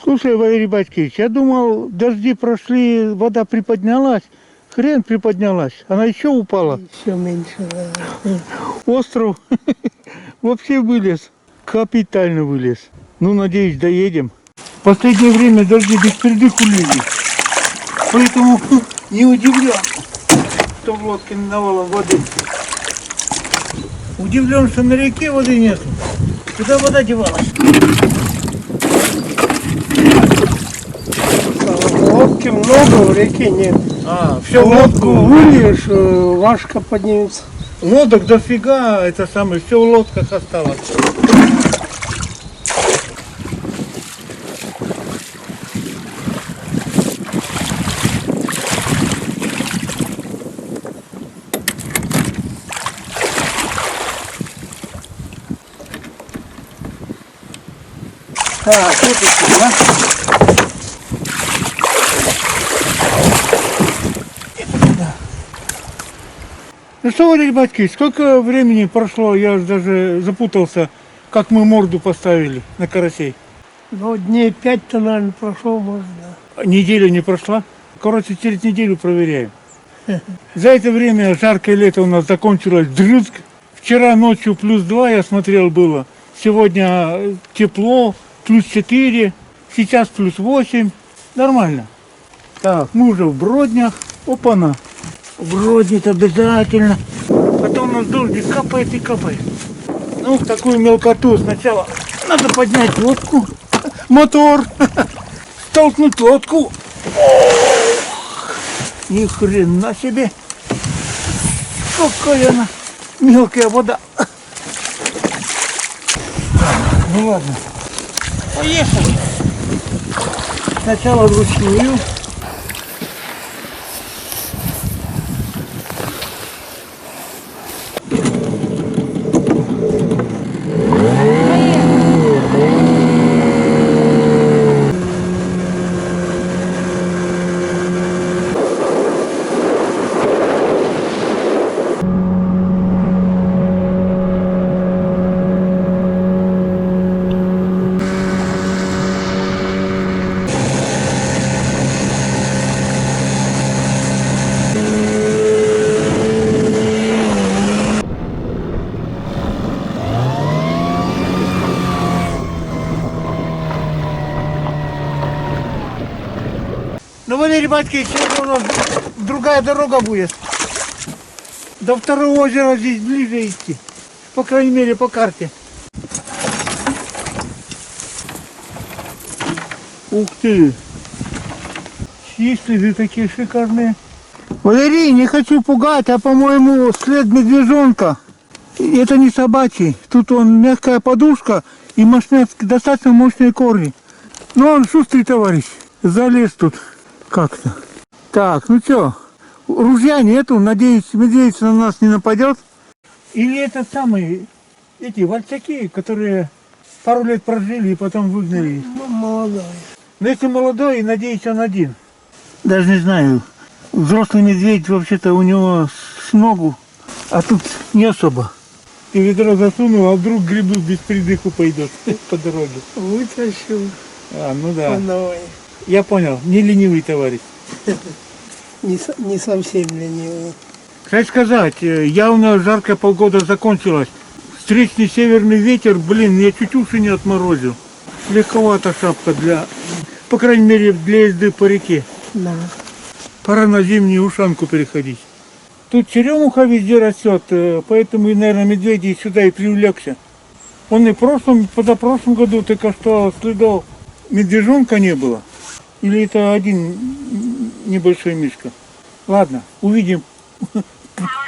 Слушай, Валерий Батькович, я думал, дожди прошли, вода приподнялась. Хрен приподнялась. Она еще упала. Еще меньше, да. Остров вообще вылез. Капитально вылез. Ну, надеюсь, доедем. В последнее время дожди без передыху лили. Поэтому не удивлен, что в лодке навалом воды. Удивлен, что на реке воды нет. Куда вода девалась? Лодки много, в реке нет. Все в Лодку лодку. выльешь, Вашка поднимется. Лодок дофига, это самое, все в лодках осталось. Так, вот это, да? Ну что, Валерий Батькович, сколько времени прошло, я даже запутался, как мы морду поставили на карасей. Ну, дней 5-то, наверное, прошло, может, да. Неделя не прошла. Короче, через неделю проверяем. За это время жаркое лето у нас закончилось дрызг. Вчера ночью +2, я смотрел, было. Сегодня тепло, +4. Сейчас +8. Нормально. Так, мы уже в Броднях. Опа-на. Броднит обязательно. Потом у нас дождик капает и капает. Ну, такую мелкоту сначала надо поднять лодку. Мотор. Столкнуть лодку. Ни хрена себе. Какая она мелкая вода. Ну ладно. Поехали. Сначала вручную. Ну, Валерий Батькович, сегодня у нас другая дорога будет. До второго озера здесь ближе идти. По крайней мере, по карте. Ух ты! Чистые такие шикарные. Валерий, не хочу пугать, а по-моему след медвежонка. Это не собачий. Тут он мягкая подушка и достаточно мощные корни. Но он шустрый товарищ. Залез тут. Как-то. Так, ну что, ружья нету, надеюсь, медведь на нас не нападет. Или это самые, эти вальчаки, которые пару лет прожили и потом выгнали. Ну, молодой. Но если молодой, надеюсь, он один. Даже не знаю, взрослый медведь вообще-то у него с ногу, а тут не особо. Ты ведро засунул, а вдруг грибы без придыху пойдет по дороге. Вытащил Ну по да. новой. Я понял, не ленивый товарищ. Не совсем ленивый. Кстати сказать, явно жаркая погода закончилась. Встречный северный ветер, блин, я чуть уши не отморозил. Легковата шапка для, по крайней мере, для езды по реке. Да. Пора на зимнюю ушанку переходить. Тут черемуха везде растет, поэтому, и, наверное, медведь сюда и привлекся. Он и в прошлом, позапрошлом году только что следов медвежонка не было. Или это один небольшой мишка? Ладно, увидим,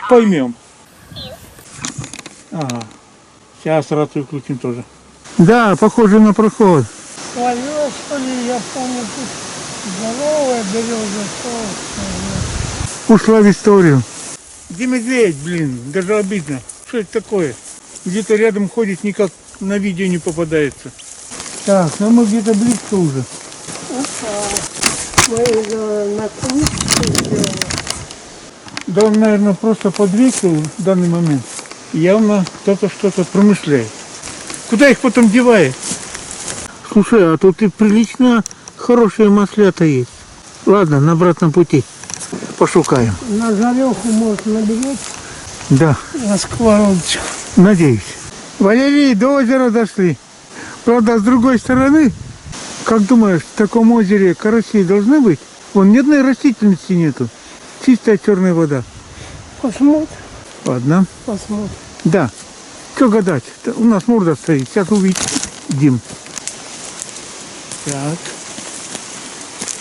поймем. Ага. Сейчас рацию включим тоже. Да, похоже на проход. Словила, что ли, я помню, тут здоровая береза, что Ушла в историю. Где медведь, блин, даже обидно. Что это такое? Где-то рядом ходит, никак на видео не попадается. Так, ну мы где-то близко уже. мы на книжке сделали. Да он, наверное, просто подвесил в данный момент. Явно кто-то что-то промышляет. Куда их потом девает? Слушай, а тут и прилично хорошие маслята есть. Ладно, на обратном пути пошукаем. На жареху можно наберечь, Да, на сковородочку. надеюсь. Валерий, до озера дошли. Правда, с другой стороны, как думаешь, в таком озере карасей должны быть? Вон ни одной растительности нету. Чистая черная вода. Посмотрим, Ладно. посмотрим. Да. Что гадать? У нас морда стоит. Сейчас увидим. Так.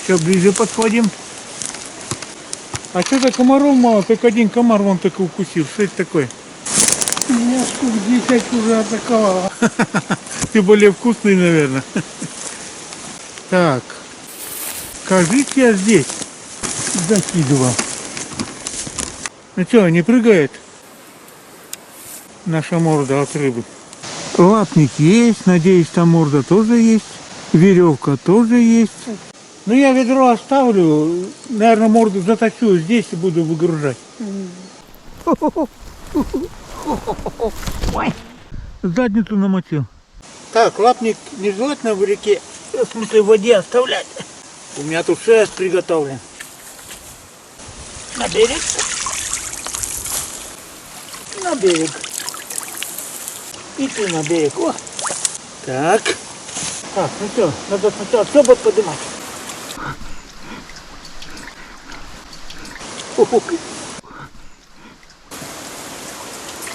Все ближе подходим. А что-то комаров мало, только один комар вон только укусил. Что это такое? Меня штук 10 уже атаковало. Ты более вкусный, наверное. Так. Кажись, я здесь. Закидывал. Ну что, не прыгает? Наша морда от рыбы. Лапник есть, надеюсь, там морда тоже есть. Веревка тоже есть. Ну, я ведро оставлю. Наверное, морду заточу здесь и буду выгружать. Ой. Задницу намочил. Так, лапник нежелательно в реке, в смысле в воде оставлять. У меня тут шест приготовлен. На берег. На берег. И ты на берег. О. Так. Так, ну что, надо сначала все поднимать.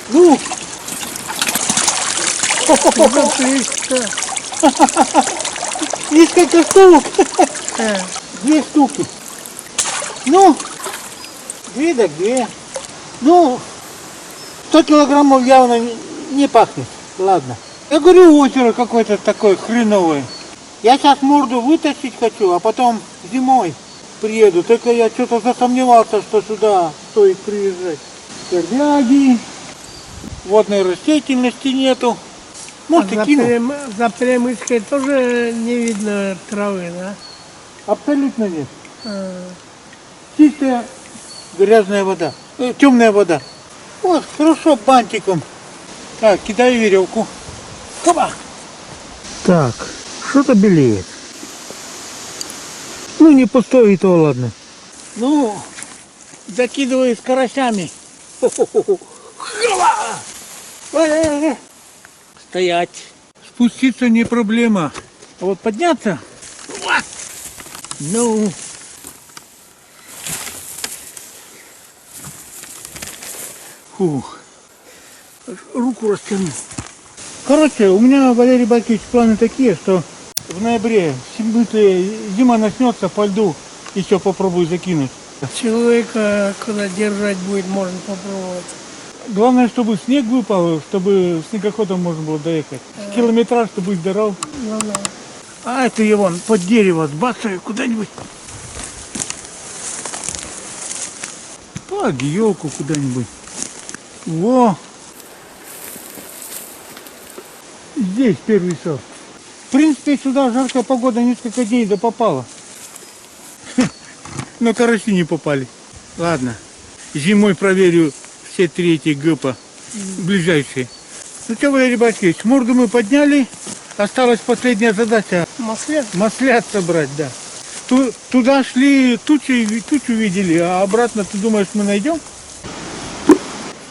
Ну! Несколько штук. 2 штуки. Ну, 2 да 2. Ну, 100 килограммов явно не пахнет. Ладно. Я говорю, озеро какое-то такое хреновое. Я сейчас морду вытащить хочу, а потом зимой приеду. Только я что-то засомневался, что сюда стоит приезжать. Корняги, водной растительности нету. Может, и кину. За перемычкой тоже не видно травы, да? Абсолютно нет. Чистая грязная вода. Темная вода. Вот, хорошо, бантиком. Так, кидаю веревку. Хоба! Так, что-то белеет. Ну, не пустое, и то ладно. Ну, закидываю с карасями. Стоять. Спуститься не проблема. А вот подняться... Ну... Фух. Руку растяну. Короче, у меня, Валерий Бакевич, планы такие, что в ноябре, если зима начнется, по льду еще попробую закинуть. Человека, когда держать будет, можно попробовать. Главное, чтобы снег выпал, чтобы снегоходом можно было доехать. Километраж, чтобы быть здоров. Ну, да. А это я вон под дерево сбацаю куда-нибудь. Под елку куда-нибудь. Во! Здесь первый сорт. В принципе, сюда жаркая погода несколько дней да попала. Но караси не попали. Ладно. Зимой проверю все 3 ГЭПа. Ближайшие. Ну что, Валерий Батьевич, морду мы подняли. Осталась последняя задача. Маслят? Маслят собрать, да. Туда шли, тучу видели, а обратно, ты думаешь, мы найдем?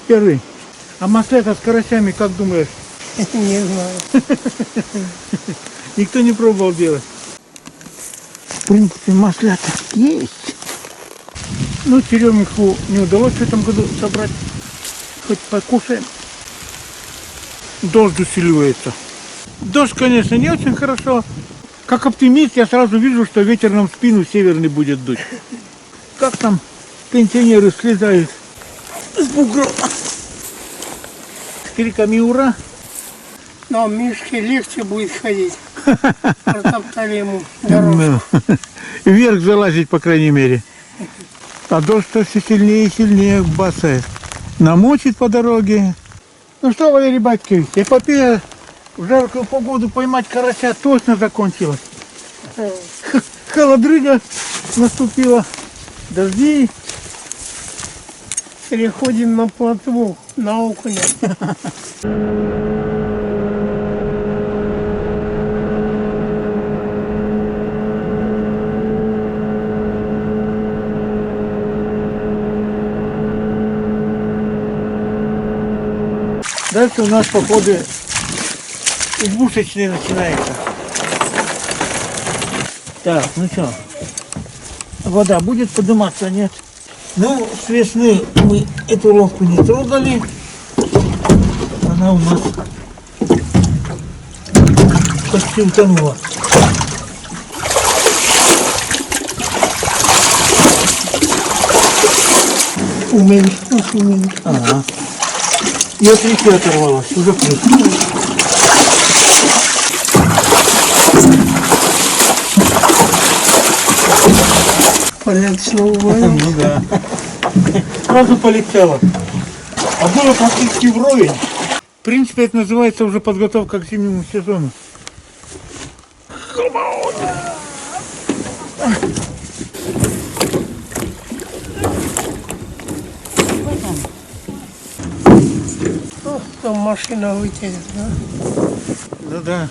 Первый. А маслята с карасями, как думаешь? Не знаю. Никто не пробовал делать. В принципе, маслята есть. Ну, черемуху не удалось в этом году собрать. Хоть покушаем. Дождь усиливается. Дождь, конечно, не очень хорошо. Как оптимист, я сразу вижу, что ветер нам в спину северный будет дуть. Как там пенсионеры слезают с бугров. С криками «Ура!». Но Мишке легче будет ходить. Протоптали ему дорогу. Вверх залазить, по крайней мере. А дождь все сильнее и сильнее басает. Намочит по дороге. Ну что, Валерий Батькович, эпопея в жаркую погоду поймать карася точно закончилась. Холодрыга наступила, дожди. Переходим на плотву, на окуня. Дальше у нас походы избушечные начинаются. Так, ну что, вода будет подниматься, нет? Ну, с весны мы эту лодку не трогали. Она у нас почти утонула. Уменьшилось. Ага. И от реки оторвалась, уже плюс. Порядочно убавил. Ну да. Сразу полетело. А было практически вровень. В принципе, это называется уже подготовка к зимнему сезону. Там машина вытянет, да? Да-да.